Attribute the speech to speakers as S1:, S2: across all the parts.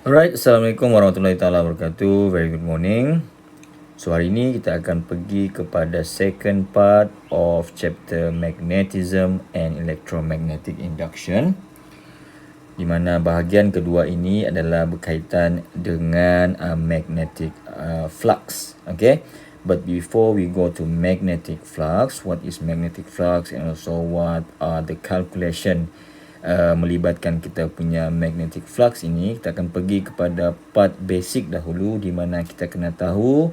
S1: Alright, Assalamualaikum warahmatullahi taala wabarakatuh. Very good morning. So hari ini kita akan pergi kepada second part of chapter magnetism and electromagnetic induction, di mana bahagian kedua ini adalah berkaitan dengan magnetic flux. Okay, but before we go to magnetic flux, what is magnetic flux and also what are the calculation melibatkan kita punya magnetic flux ini, kita akan pergi kepada part basic dahulu, di mana kita kena tahu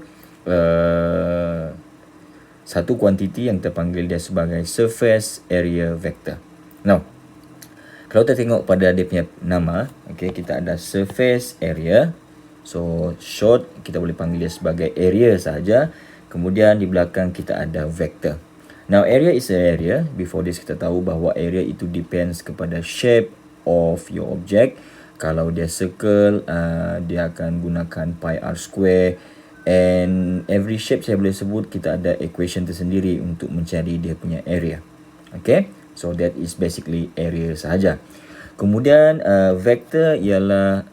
S1: satu kuantiti yang kita panggil dia sebagai surface area vector. Now, kalau kita tengok pada dia punya nama, okay, kita ada surface area. So short kita boleh panggil dia sebagai area sahaja. Kemudian di belakang kita ada vector. Now area is an area. Before this kita tahu bahawa area itu depends kepada shape of your object. Kalau dia circle, dia akan gunakan pi r square. And every shape saya boleh sebut kita ada equation tersendiri untuk mencari dia punya area. Okay, so that is basically area sahaja. Kemudian vector ialah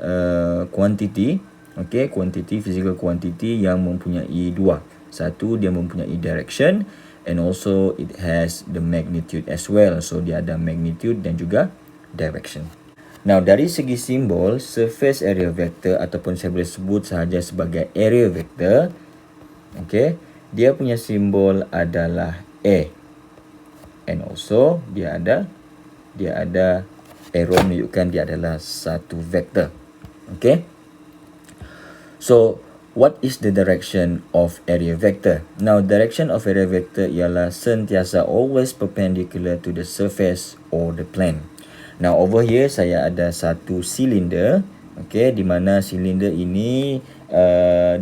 S1: quantity. Okay, quantity, physical quantity yang mempunyai dua. Satu, dia mempunyai direction, and also it has the magnitude as well. So dia ada magnitude dan juga direction. Now dari segi simbol, surface area vector ataupun saya boleh sebut sahaja sebagai area vector, okay, dia punya simbol adalah A. And also dia ada arrow menunjukkan dia adalah satu vektor. Okay. So what is the direction of area vector? Now direction of area vector ialah sentiasa always perpendicular to the surface or the plane. Now over here saya ada satu silinder, okay, di mana silinder ini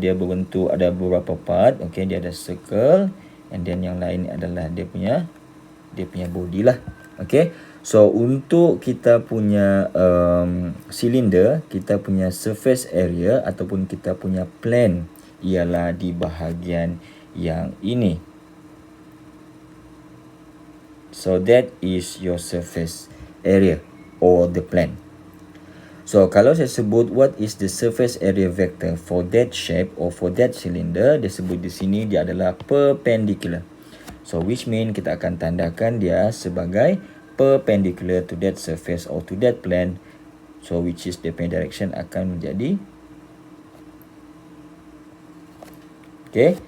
S1: dia berbentuk ada beberapa part. Okay, dia ada circle, and then yang lain adalah dia punya body lah. Okay, so untuk kita punya silinder, kita punya surface area ataupun kita punya plane ialah di bahagian yang ini. So that is your surface area or the plane. So kalau saya sebut what is the surface area vector for that shape or for that cylinder, dia sebut di sini dia adalah perpendicular. So which mean kita akan tandakan dia sebagai perpendicular to that surface or to that plane. So which is the direction akan menjadi, okay.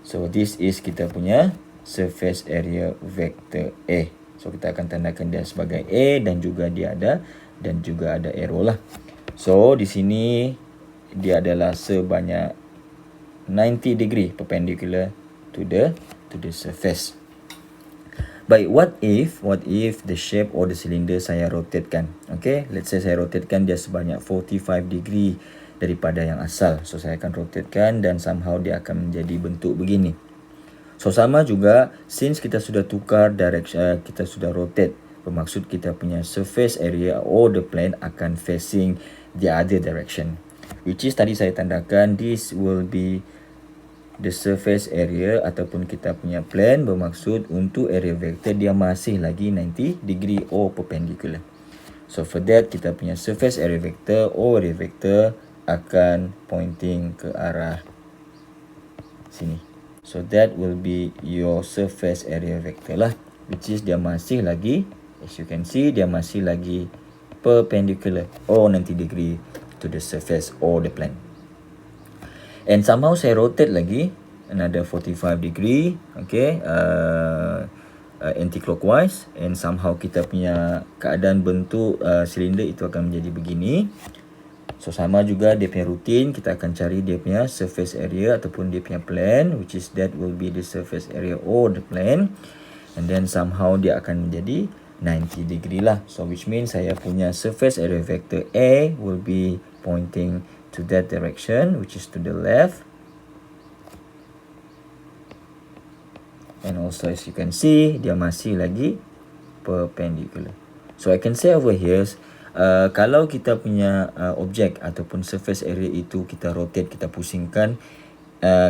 S1: So this is kita punya surface area vector A. So kita akan tandakan dia sebagai A dan juga dia ada arrow lah. So di sini dia adalah sebanyak 90 degree perpendicular to the surface. Baik, what if the shape or the cylinder saya rotatekan? Okay, let's say saya rotatekan dia sebanyak 45 degree daripada yang asal. So saya akan rotatekan dan somehow dia akan menjadi bentuk begini. So sama juga, since kita sudah tukar direction, kita sudah rotate, bermaksud kita punya surface area or the plane akan facing the other direction, which is tadi saya tandakan this will be the surface area ataupun kita punya plane, bermaksud untuk area vector dia masih lagi 90 degree or perpendicular. So for that kita punya surface area vector or area vector akan pointing ke arah sini. So that will be your surface area vector lah, which is dia masih lagi, as you can see, dia masih lagi perpendicular or 90 degree to the surface or the plane. And somehow saya rotate lagi another 45 degree, okay, anti-clockwise, and somehow kita punya keadaan bentuk silinder itu akan menjadi begini. So sama juga dia punya routine, kita akan cari dia punya surface area ataupun dia punya plane, which is that will be the surface area or the plane, and then somehow dia akan menjadi 90 degree lah. So which means saya punya surface area vector A will be pointing to that direction, which is to the left. And also as you can see, dia masih lagi perpendicular. So I can say over here, kalau kita punya objek ataupun surface area itu kita rotate, kita pusingkan,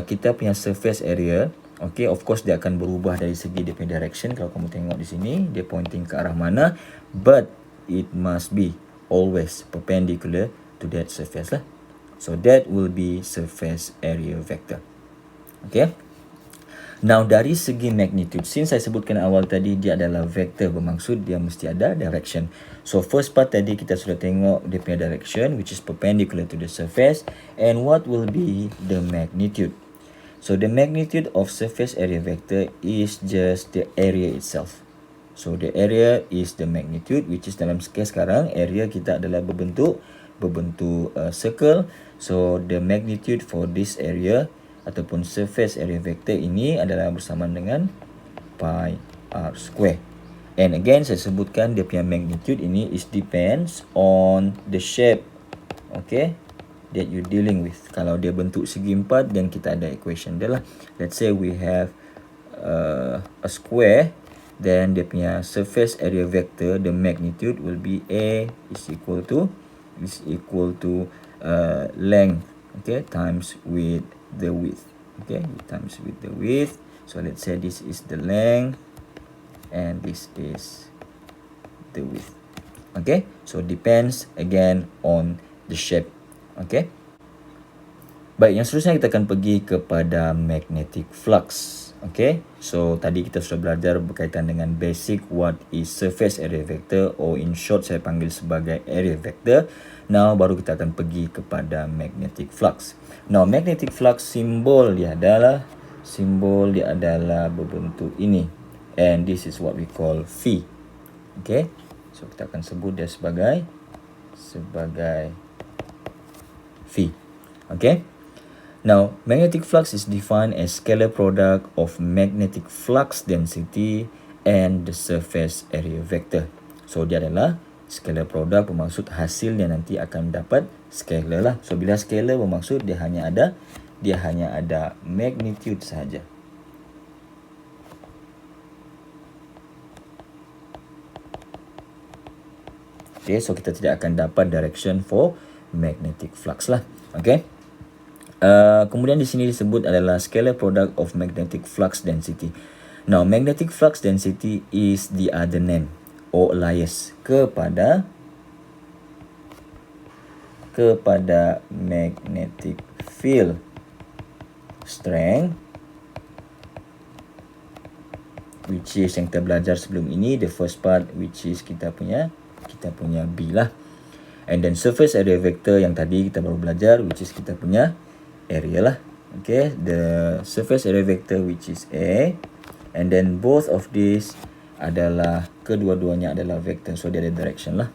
S1: kita punya surface area, okay, of course dia akan berubah dari segi dia punya direction. Kalau kamu tengok di sini, dia pointing ke arah mana, but it must be always perpendicular to that surface lah. So that will be surface area vector. Okay. Now dari segi magnitude, since saya sebutkan awal tadi dia adalah vector, bermaksud dia mesti ada direction. So first part tadi kita sudah tengok dia punya direction which is perpendicular to the surface, and what will be the magnitude. So the magnitude of surface area vector is just the area itself. So the area is the magnitude, which is dalam case sekarang area kita adalah berbentuk circle. So the magnitude for this area ataupun surface area vector ini adalah bersamaan dengan pi r square. And again saya sebutkan dia punya magnitude ini is depends on the shape, okay, that you dealing with. Kalau dia bentuk segi empat, then kita ada equation dia lah. Let's say we have a square, then dia punya surface area vector, the magnitude will be A is equal to length, okay, times with the width, okay, times with the width. So let's say this is the length and this is the width, okay. So depends again on the shape, okay. Baik, yang seterusnya kita akan pergi kepada magnetic flux. Okay, so tadi kita sudah belajar berkaitan dengan basic what is surface area vector, or in short saya panggil sebagai area vector. Now baru kita akan pergi kepada magnetic flux. Now magnetic flux simbol dia adalah berbentuk ini, and this is what we call phi. Okay, so kita akan sebut dia sebagai phi. Okay. Now, magnetic flux is defined as scalar product of magnetic flux density and the surface area vector. So, dia adalah scalar product, bermaksud hasilnya nanti akan dapat scalar lah. So, bila scalar bermaksud dia hanya ada magnitude sahaja. Okay, so kita tidak akan dapat direction for magnetic flux lah. Okay. Kemudian di sini disebut adalah scalar product of magnetic flux density. Now, magnetic flux density is the other name or alias kepada magnetic field strength, which is yang kita belajar sebelum ini, the first part which is kita punya B lah. And then surface area vector yang tadi kita baru belajar, which is kita punya area lah. Okay, the surface area vector which is A, and then both of these adalah kedua-duanya adalah vector, so dia ada direction lah.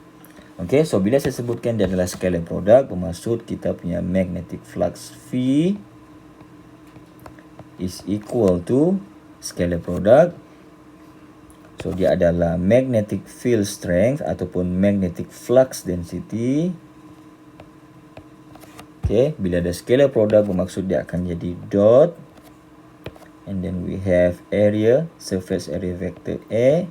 S1: Okay, so bila saya sebutkan dia adalah scalar product, bermaksud kita punya magnetic flux phi is equal to scalar product. So dia adalah magnetic field strength ataupun magnetic flux density. Okay, bila ada scalar product bermaksud dia akan jadi dot, and then we have area, surface area vector A,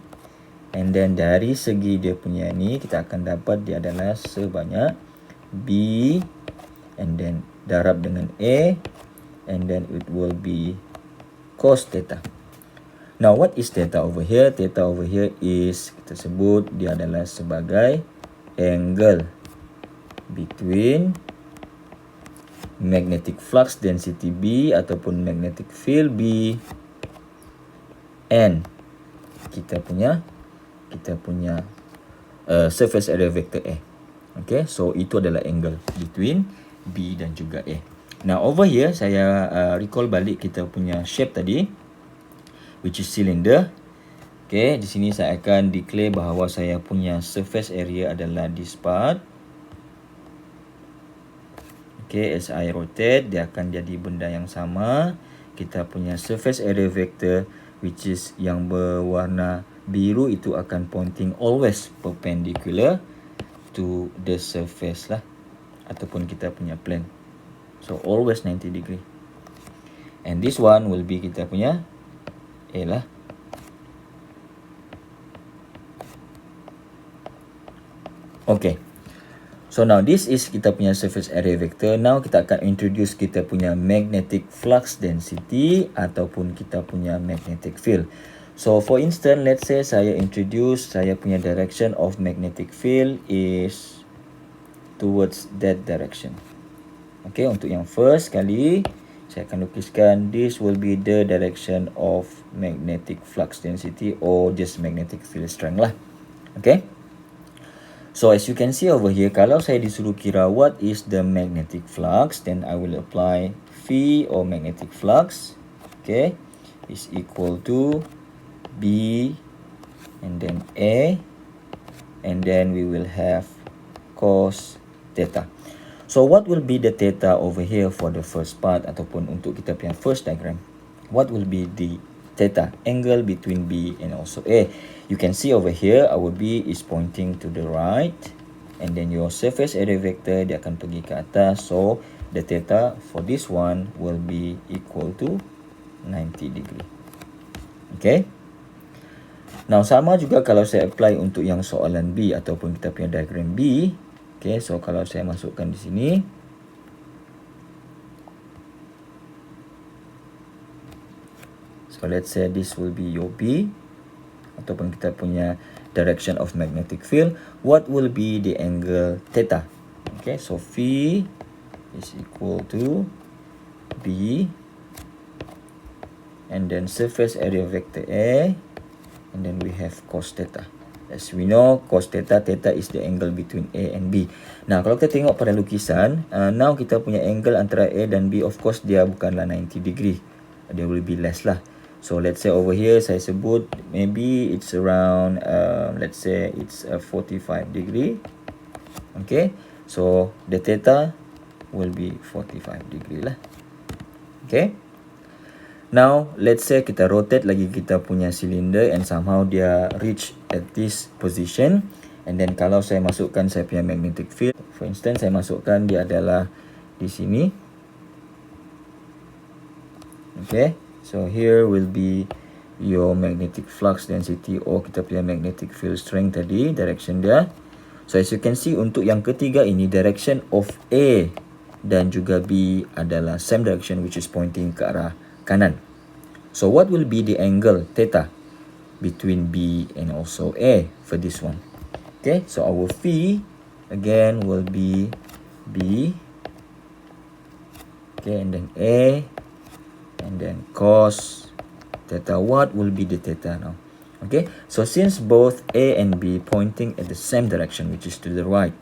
S1: and then dari segi dia punya ni kita akan dapat dia adalah sebanyak B, and then darab dengan A, and then it will be cos theta. Now what is theta over here? Theta over here is kita sebut dia adalah sebagai angle between magnetic flux density B ataupun magnetic field B and kita punya surface area vector A. Okay, so itu adalah angle between B dan juga A. Now over here saya recall balik kita punya shape tadi, which is cylinder. Okay, di sini saya akan declare bahawa saya punya surface area adalah this part. Okay, as I rotate, dia akan jadi benda yang sama. Kita punya surface area vector, which is yang berwarna biru, itu akan pointing always perpendicular to the surface lah, ataupun kita punya plane. So, always 90 degree. And this one will be kita punya A lah. Okay. So now this is kita punya surface area vector. Now kita akan introduce kita punya magnetic flux density ataupun kita punya magnetic field. So for instance, let's say saya introduce saya punya direction of magnetic field is towards that direction. Okay, untuk yang first kali, saya akan lukiskan this will be the direction of magnetic flux density or just magnetic field strength lah. Okay. So as you can see over here, kalau saya disuruh kira what is the magnetic flux, then I will apply phi or magnetic flux, okay, is equal to B and then A, and then we will have cos theta. So what will be the theta over here for the first part ataupun untuk kita punya first diagram? What will be the theta, angle between B and also A? You can see over here our B is pointing to the right, and then your surface area vector dia akan pergi ke atas. So the theta for this one will be equal to 90 degree. Okay. Now sama juga kalau saya apply untuk yang soalan B ataupun kita punya diagram B. Okay, so kalau saya masukkan di sini, so let's say this will be your B ataupun kita punya direction of magnetic field. What will be the angle theta? Okay, so phi is equal to B and then surface area vector A, and then we have cos theta. As we know, cos theta, theta is the angle between A and B. Nah, kalau kita tengok pada lukisan, now kita punya angle antara A dan B, of course dia bukanlah 90 degree. Dia will be less lah. So let's say over here saya sebut maybe it's around let's say it's 45 degree. Okay, so the theta will be 45 degree lah. Okay. Now, let's say kita rotate lagi kita punya cylinder and somehow dia reach at this position. And then kalau saya masukkan saya punya magnetic field, for instance saya masukkan dia adalah di sini. Okay, so here will be your magnetic flux density or kita punya magnetic field strength tadi, direction dia. So as you can see untuk yang ketiga ini, direction of A dan juga B adalah same direction which is pointing ke arah kanan. So what will be the angle theta between B and also A for this one? Okay, so our phi again will be B, okay, and then A, and then cos theta. What will be the theta now? Okay, so since both A and B pointing at the same direction, which is to the right,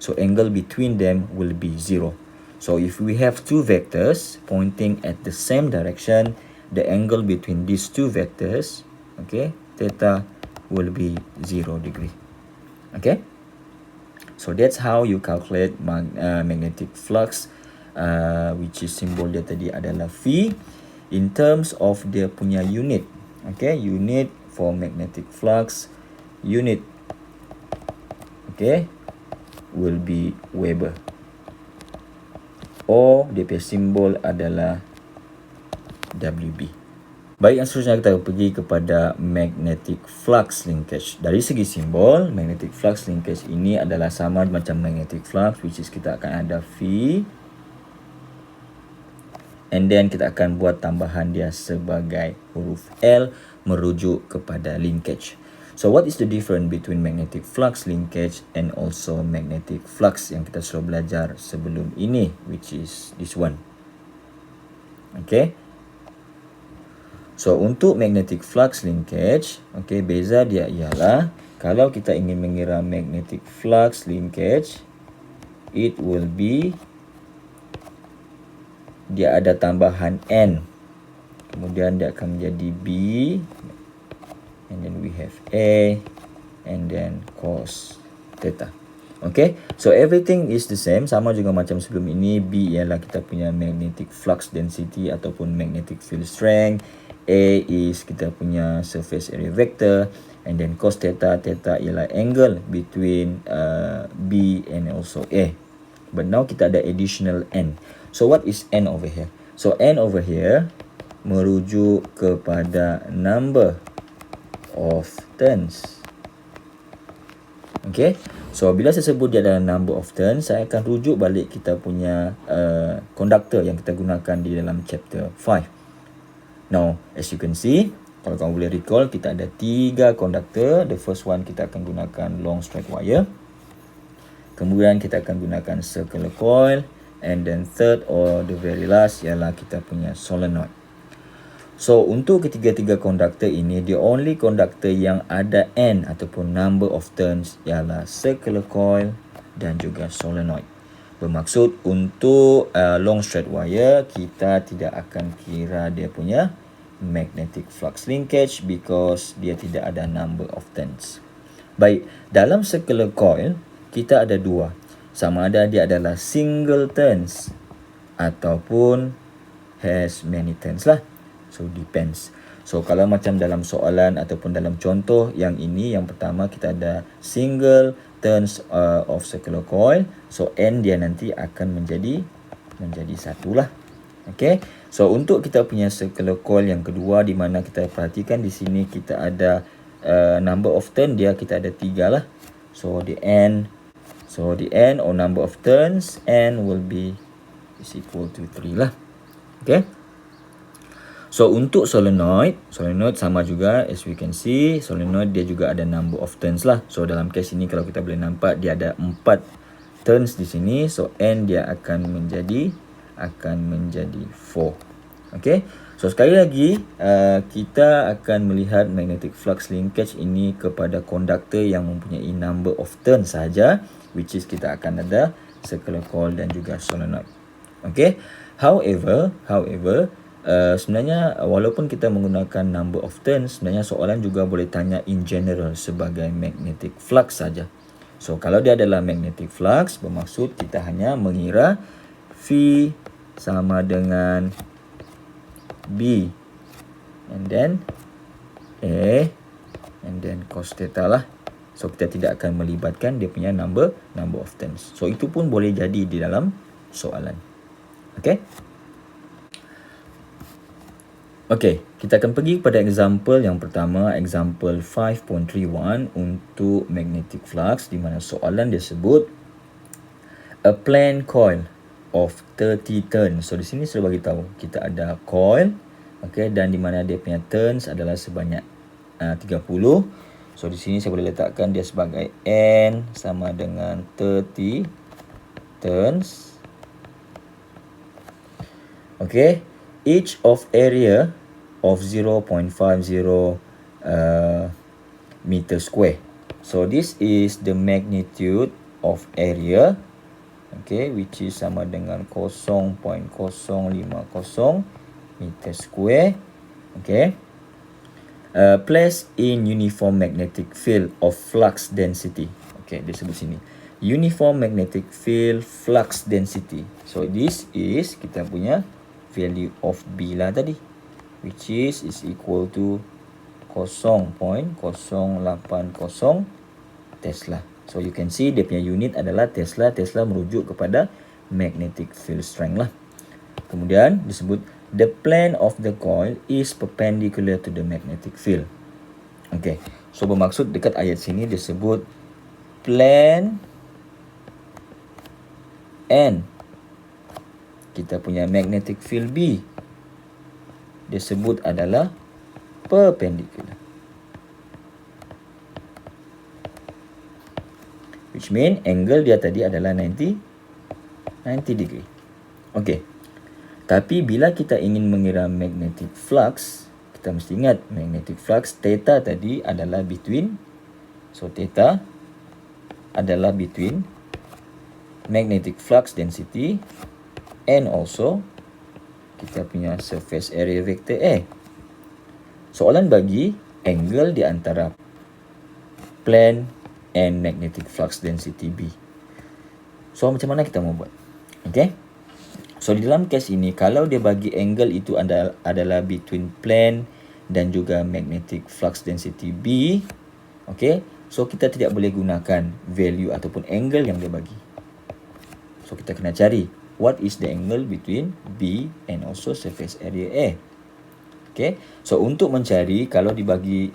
S1: so angle between them will be 0. So if we have two vectors pointing at the same direction, the angle between these two vectors, okay, theta will be 0 degree. Okay, so that's how you calculate magnetic flux, which is symbol dia tadi adalah phi, in terms of dia punya unit. Okay, unit for magnetic flux, unit, okay, will be Weber. O dia punya simbol adalah WB. Baik, yang seterusnya kita pergi kepada magnetic flux linkage. Dari segi simbol, magnetic flux linkage ini adalah sama macam magnetic flux, which is kita akan ada phi, and then kita akan buat tambahan dia sebagai huruf L merujuk kepada linkage. So what is the difference between magnetic flux linkage and also magnetic flux yang kita sudah belajar sebelum ini, which is this one. Okay. So untuk magnetic flux linkage, okay, beza dia ialah kalau kita ingin mengira magnetic flux linkage, it will be dia ada tambahan N. Kemudian dia akan menjadi B, and then we have A, and then cos theta. Okay, so everything is the same, sama juga macam sebelum ini. B ialah kita punya magnetic flux density ataupun magnetic field strength. A is kita punya surface area vector, and then cos theta, theta ialah angle between B and also A. But now kita ada additional N. So what is N over here? So N over here merujuk kepada number of turns. Okay, so bila saya sebut dia adalah number of turns, saya akan rujuk balik kita punya conductor yang kita gunakan di dalam chapter 5. Now, as you can see, kalau kamu boleh recall, kita ada 3 conductor. The first one kita akan gunakan long straight wire. Kemudian kita akan gunakan circular coil, and then third or the very last ialah kita punya solenoid. So untuk ketiga-tiga konduktor ini, the only konduktor yang ada N ataupun number of turns ialah circular coil dan juga solenoid. Bermaksud untuk long straight wire, kita tidak akan kira dia punya magnetic flux linkage because dia tidak ada number of turns. Baik, dalam circular coil kita ada dua. Sama ada dia adalah single turns ataupun has many turns lah. So depends. So kalau macam dalam soalan ataupun dalam contoh yang ini, yang pertama kita ada single turns of circular coil. So N dia nanti akan menjadi satu lah. Okay. So untuk kita punya circular coil yang kedua, di mana kita perhatikan di sini kita ada number of turn dia, kita ada 3 lah. So the N or number of turns N will be is equal to 3 lah. Okay. So untuk solenoid sama juga, as we can see, solenoid dia juga ada number of turns lah. So dalam case ini kalau kita boleh nampak dia ada 4 turns di sini. So N dia akan menjadi 4. Okay. So sekali lagi kita akan melihat magnetic flux linkage ini kepada konduktor yang mempunyai number of turns saja, which is kita akan ada circular coil dan juga solenoid. Okay. However, sebenarnya walaupun kita menggunakan number of turns, sebenarnya soalan juga boleh tanya in general sebagai magnetic flux saja. So kalau dia adalah magnetic flux, bermaksud kita hanya mengira V sama dengan B and then A and then cos theta lah. So kita tidak akan melibatkan dia punya number of turns. So itu pun boleh jadi di dalam soalan. Okay. Okay, kita akan pergi pada example yang pertama, example 5.31 untuk magnetic flux, di mana soalan dia sebut a plain coil of 30 turns. So di sini saya bagi tahu kita ada coil, okay, dan di mana dia punya turns adalah sebanyak 30. So di sini saya boleh letakkan dia sebagai N sama dengan 30 turns. Okay, each of area of 0.50 meter square. So this is the magnitude of area, okay, which is sama dengan 0.050 meter square. Okay, placed in uniform magnetic field of flux density. Okay, dia sebut sini uniform magnetic field flux density. So this is kita punya value of B lah tadi, which is equal to 0.080 Tesla. So you can see dia punya unit adalah Tesla. Tesla merujuk kepada magnetic field strength lah. Kemudian disebut the plane of the coil is perpendicular to the magnetic field. Okay, so bermaksud dekat ayat sini disebut plane and kita punya magnetic field B disebut adalah perpendicular, which mean angle dia tadi adalah 90 degree. Okay, tapi bila kita ingin mengira magnetic flux, kita mesti ingat magnetic flux theta tadi adalah between, so theta adalah between magnetic flux density and also kita punya surface area vector A. Soalan bagi angle di antara plane and magnetic flux density B. So macam mana kita mau buat? Okay. So di dalam case ini, kalau dia bagi angle itu adalah between plane dan juga magnetic flux density B, okay, so kita tidak boleh gunakan value ataupun angle yang dia bagi. So kita kena cari what is the angle between B and also surface area A. Okay, so untuk mencari, kalau dibagi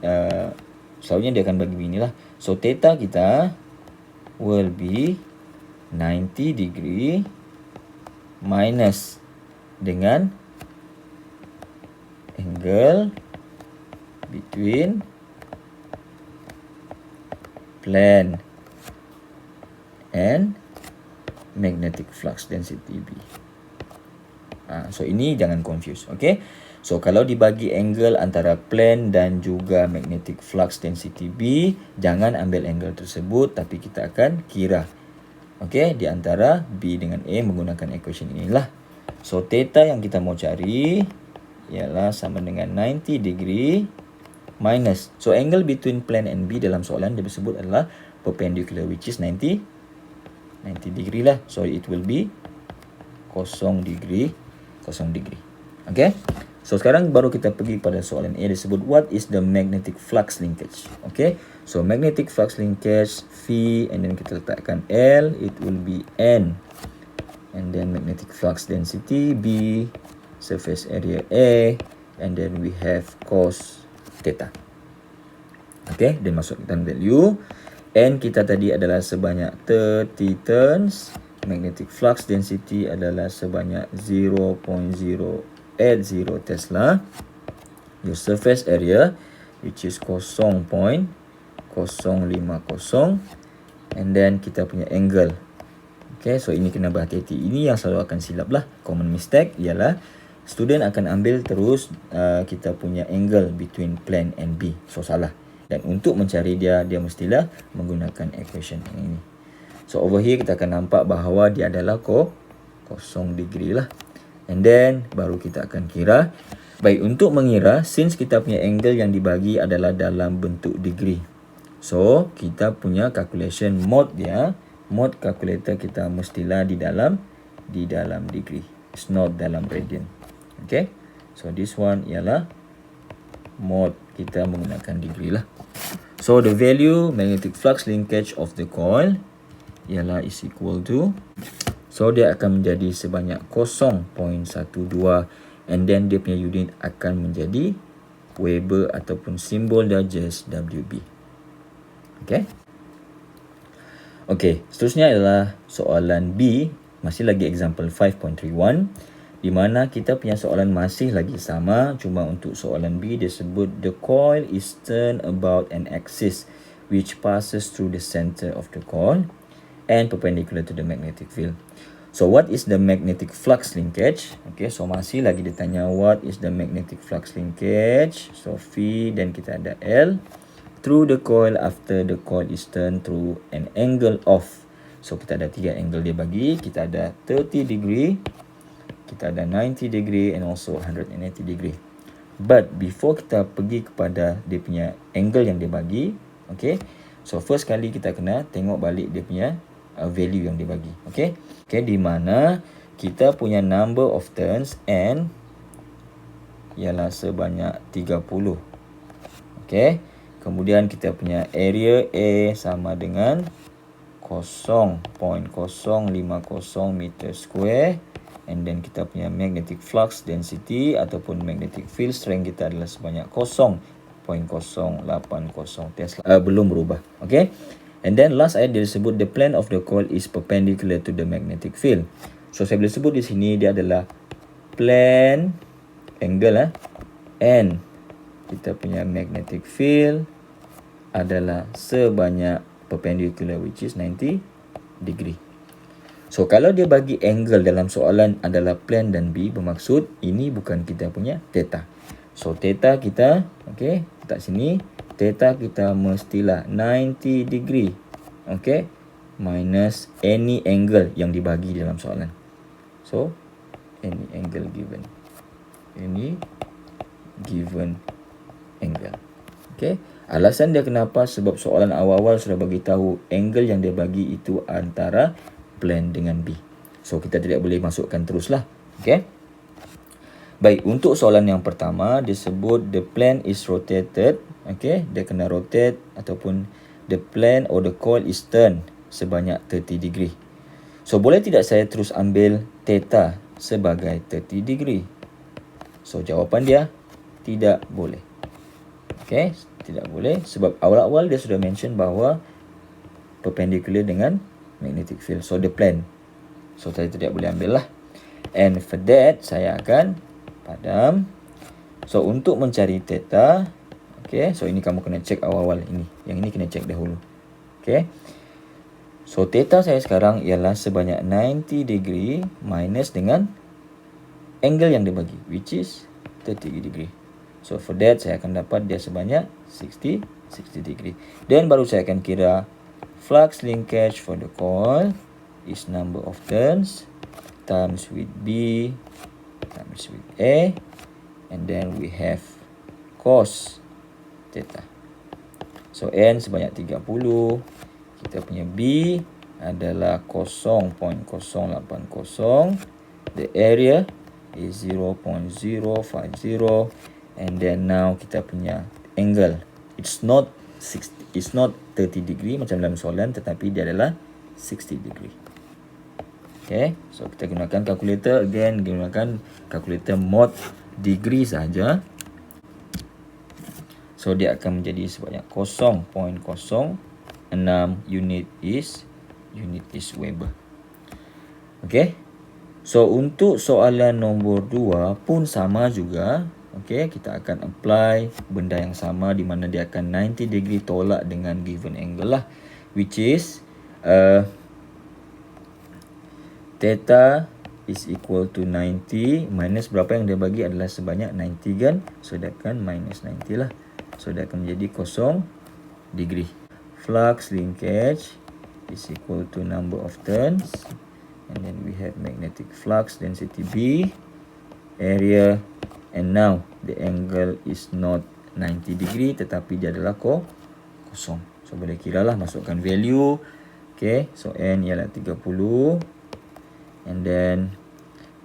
S1: selalunya dia akan bagi beginilah. So theta kita will be 90 degree minus dengan angle between plane and magnetic flux density B. So ini jangan confuse, okay? So kalau dibagi angle antara plane dan juga magnetic flux density B, jangan ambil angle tersebut, tapi kita akan kira, okay, di antara B dengan A menggunakan equation inilah. So theta yang kita mau cari ialah sama dengan 90 degree minus. So angle between plane and B dalam soalan dia disebut adalah perpendicular, which is 90 degree lah. So it will be 0 degree. Okay. So sekarang baru kita pergi pada soalan A, disebut what is the magnetic flux linkage. Okay. So magnetic flux linkage V, and then kita letakkan L, it will be N. And then magnetic flux density B, surface area A, and then we have cos theta. Okay, dan masukkan value. N kita tadi adalah sebanyak 30 turns. Magnetic flux density adalah sebanyak 0.080 Tesla. Your surface area, which is 0.050. And then kita punya angle. Okay, so ini kena berhati-hati. Ini yang selalu akan silap lah. Common mistake ialah student akan ambil terus kita punya angle between plane and B. So salah. Dan untuk mencari dia mestilah menggunakan equation yang ini. So over here kita akan nampak bahawa dia adalah 0 degree lah. And then baru kita akan kira. Baik, untuk mengira, since kita punya angle yang dibagi adalah dalam bentuk degree. So kita punya calculation mode dia, mode calculator kita mestilah di dalam degree. It's not dalam radian. Okay. So this one ialah mode kita menggunakan degree lah. So the value magnetic flux linkage of the coil ialah is equal to, so dia akan menjadi sebanyak 0.12, and then dia punya unit akan menjadi Weber ataupun simbol dia just WB. Okay. Okay, seterusnya adalah soalan B, masih lagi example 5.31, di mana kita punya soalan masih lagi sama, cuma untuk soalan B dia sebut the coil is turned about an axis which passes through the center of the coil and perpendicular to the magnetic field. So what is the magnetic flux linkage? Okay, so masih lagi ditanya what is the magnetic flux linkage. So V, dan kita ada L through the coil after the coil is turned through an angle of. So kita ada 3 angle dia bagi. Kita ada 30 degree, kita ada 90 degree and also 180 degree. But before kita pergi kepada dia punya angle yang dia bagi, okay, so first kali kita kena tengok balik dia punya value yang dibagi. Okay, di mana kita punya number of turns N ialah sebanyak 30. Okay, kemudian kita punya area A sama dengan 0.050 meter square, and then kita punya magnetic flux density ataupun magnetic field strength kita adalah sebanyak 0.080 Tesla. Belum berubah. Okay. And then last ayat dia sebut the plane of the coil is perpendicular to the magnetic field. So saya boleh sebut di sini dia adalah plane angle and kita punya magnetic field adalah sebanyak perpendicular, which is 90 degree. So kalau dia bagi angle dalam soalan adalah plane dan B, bermaksud ini bukan kita punya theta. So theta kita, okay, letak sini. Theta kita mestilah 90 degree. Okay, minus any angle yang dibagi dalam soalan. So any angle given, any given angle. Okay, alasan dia kenapa, sebab soalan awal-awal sudah bagi tahu angle yang dia bagi itu antara plane dengan B. So kita tidak boleh masukkan teruslah. Okay. Baik, untuk soalan yang pertama disebut the plane is rotated. Okay, dia kena rotate ataupun the plane or the coil is turned sebanyak 30 degree. So boleh tidak saya terus ambil theta sebagai 30 degree? So jawapan dia tidak boleh. Okay, tidak boleh sebab awal-awal dia sudah mention bahawa perpendicular dengan magnetic field. So the plane. So saya tidak boleh ambil lah. And for that saya akan padam. So untuk mencari theta, okay, so ini kamu kena cek awal-awal ini. Yang ini kena cek dahulu. Okay. So theta saya sekarang ialah sebanyak 90 degree minus dengan angle yang dia bagi, which is 30 degree. So for that saya akan dapat dia sebanyak 60 degree. Dan baru saya akan kira flux linkage for the coil is number of turns times with B times with A, and then we have cos theta. So N sebanyak 30. Kita punya B adalah 0.080. The area is 0.050. And then now kita punya angle. It's not 30 degree macam dalam soalan, tetapi dia adalah 60 degree. Okay, so kita gunakan calculator. Again, gunakan calculator mode degree saja. So dia akan menjadi sebanyak 0.06 unit is Weber. Okay, so untuk soalan nombor 2 pun sama juga. Okay, kita akan apply benda yang sama di mana dia akan 90 degree tolak dengan given angle lah, which is theta is equal to 90 minus berapa yang dia bagi adalah sebanyak 90 kan. So dia akan minus 90 lah. So dia akan menjadi 0 degree. Flux linkage is equal to number of turns, and then we have magnetic flux density B, area, and now the angle is not 90 degree tetapi dia adalah kosong. So boleh kira lah, masukkan value. Okay, so N ialah 30. And then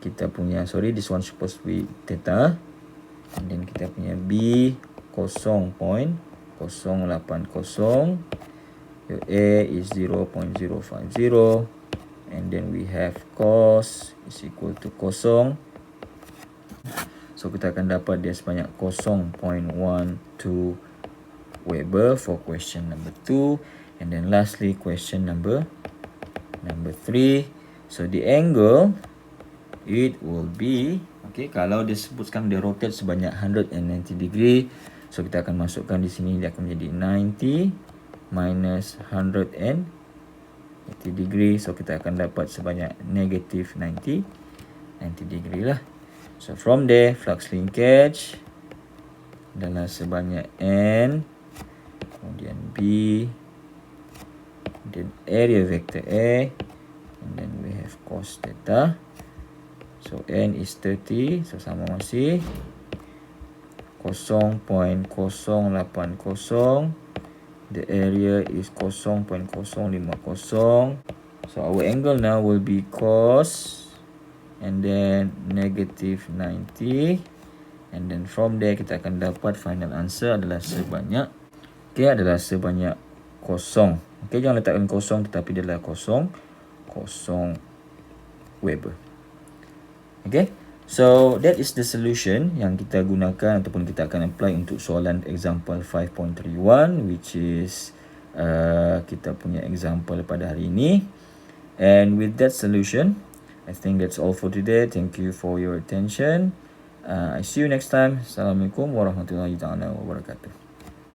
S1: kita punya, sorry, this one supposed to be theta. And then kita punya B 0.080. Your A is 0.050. And then we have cos is equal to kosong. So kita akan dapat dia sebanyak 0.12 Weber for question number 2. And then lastly question number 3. So the angle it will be, okay, kalau dia sebutkan dia rotate sebanyak 190 degree. So kita akan masukkan di sini, dia akan menjadi 90 minus 180 degree. So kita akan dapat sebanyak negative 90 degree lah. So from there, flux linkage adalah sebanyak N, kemudian B, then area vector A, and then we have cos theta. So N is 30, so sama masih 0.080. The area is 0.050. So our angle now will be cos, and then negative 90, and then from there kita akan dapat final answer adalah sebanyak, okay, adalah sebanyak kosong. Okay, jangan letakkan kosong tetapi dia adalah kosong Weber. Okay, so that is the solution yang kita gunakan ataupun kita akan apply untuk soalan example 5.31, which is kita punya example pada hari ini. And with that solution, I think that's all for today. Thank you for your attention. I see you next time. Assalamualaikum warahmatullahi wabarakatuh.